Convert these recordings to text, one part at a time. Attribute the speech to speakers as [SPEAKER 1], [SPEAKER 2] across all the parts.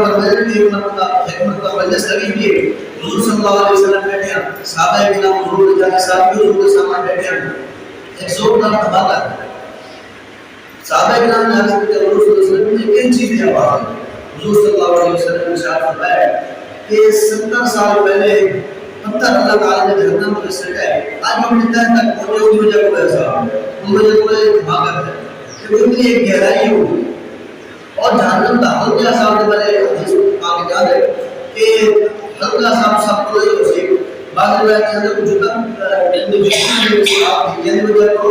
[SPEAKER 1] فرمایا کہ حکمت کا وجہ سبھی بھی حضور صلی اللہ علیہ وسلم بیٹھے ہیں، صحابہ کرام حضور کے ساتھ بھی حضور کے سامنے بیٹھے ہیں، ایک زور کا دھماکہ ہے۔ صحابہ کرام نے عرض کیا حضور صلی اللہ علیہ وسلم نے کن چیز کی آواز ہے؟ حضور صلی اللہ علیہ وسلم نے ارشاد فرمایا کہ 70 سال پہلے پتھر اللہ تعالیٰ نے جہنم میں سٹا ہے، آج ہم نے تہ تک پہنچے اس وجہ کو ایسا ان وجہ کو ایک دھماکہ ہے کہ وہ اتنی ایک گہرائی ہوگی اور جہنم کا حلقہ صاحب نے بڑے حدیث پاک یاد ہے کہ حلقہ صاحب سب کو یہ اسی بعض روایت کے اندر کچھ آپ یعنی وجہ کو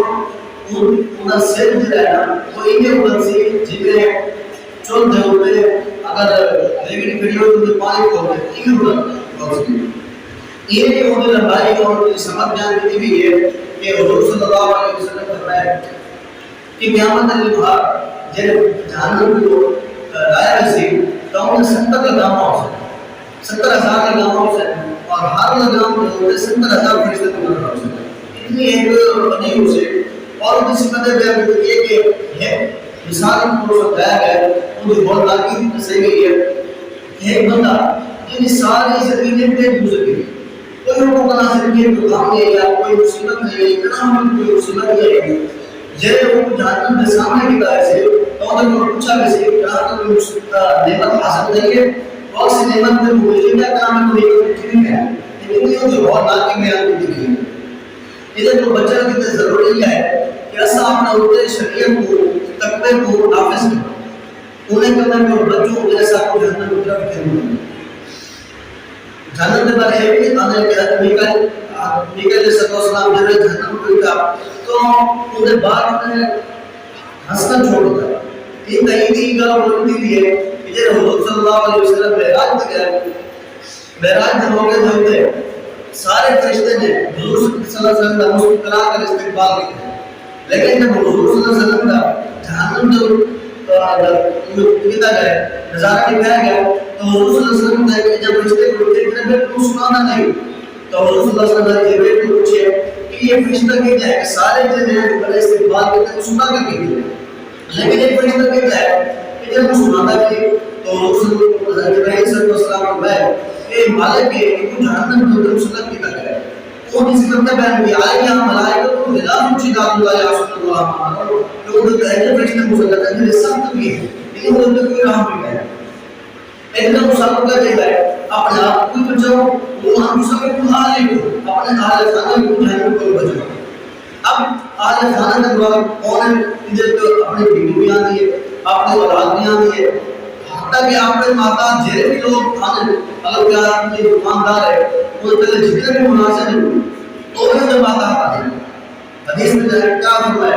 [SPEAKER 1] ان سے جو ہے نا وہ انہیں اوپر سے جنہیں چل دے ہوتے اگر لیکن ویڈیو تو پانی کو انہیں اوپر یہ بھی انہیں لمبائی اور سمجھ بیان کی بھی ہے کہ حضور صلی اللہ علیہ وسلم فرمایا کہ قیامت کے بعد جب جہنم کو لایا سے تو انہیں 70 لگام ہو سکتا 70,000 لگام ہو سکتا اور ہر لگام جو 70,000 فرشتے کو لگام ہو سکتا اتنی ایک بنی ہو سے اور اس صفت بیان کی ہے کہ مثال کو سمجھایا گیا ہے ان بہت لاکی سے گئی ہے کہ ایک بندہ جن ساری زمینیں پہ گزر گئی کوئی لوگوں کا ناصر کی پروگرام ہے یا کوئی مصیبت نہیں ہے اتنا ہم کوئی مصیبت نہیں ہے جب وہ جہنم کے سامنے کی طرح سے تو انہوں نے پوچھا کہ سے کہاں تو نعمت حاصل نہیں ہے اور سے نعمت میں مجھے کیا کام ہے تو ایک ٹھیک ہے لیکن یہ جو بہت لاکی بیان کی دی ہے ادھر تو بچہ کی ضروری ہے کہ ایسا اپنا ہوتے شریعت کو تقوی کو نافذ کرو انہیں کہنا کہ بچوں جیسا کو جہنم کی طرف کرنا جہنم کے بارے ہے کہ آنے کے میکل علیہ السلام جب جہنم کو تھا تو انہیں بعد میں ہنسنا چھوڑ دیا یہ تحیدی کا بولتی بھی ہے کہ جب حضور صلی اللہ علیہ وسلم معراج پہ گئے معراج جب ہو گئے تھے سارے فرشتے نے حضور صلی اللہ علیہ وسلم کا مسکرا کر استقبال کیا لیکن جب حضور صلی اللہ علیہ وسلم کا جہنم جو کیتا گیا نظارہ دکھایا گیا تو حضور صلی اللہ علیہ وسلم نے جب فرشتے کو دیکھنے میں تو سنانا نہیں تو حضور صلی اللہ علیہ وسلم نے جبریل کو پوچھے کہ یہ فرشتہ کہتا ہے کہ سارے جن ہیں جو استقبال کرتے ہیں سنا کر کے لیکن ایک فرشتہ کہتا ہے کہ جب وہ سناتا ہے تو حضور صلی اللہ علیہ وسلم میں کہ مالک ہے کہ جہنم جو مسلم کیتا گیا وہ اس کا بیان کیا ہے کہ ہم ملائکہ کو خلاف شداد اللہ یا رسول اللہ جو وہ کہتے ہیں فرشتے مسلم ہے یہ سخت بھی ہے لیکن وہ تو کوئی رحم نہیں ہے ایک دم مسلم کا کہتا ہے اپنے آپ کو بچاؤ وہ ہم سب کو حالے کو اپنے اہل خانہ کو جہنم کو بچاؤ اب اہل خانہ کا بعد کون ہے ادھر تو اپنے بیوی بھی آتی ہے اپنے اولاد بھی آتی ہے حتیٰ کہ آپ کے ماتا جیرے بھی لوگ آنے اگر کیا آپ کے دکاندار ہے وہ تلے جتنے بھی مناسب ہیں تو بھی جب ماتا آتے ہیں حدیث میں کیا فرمایا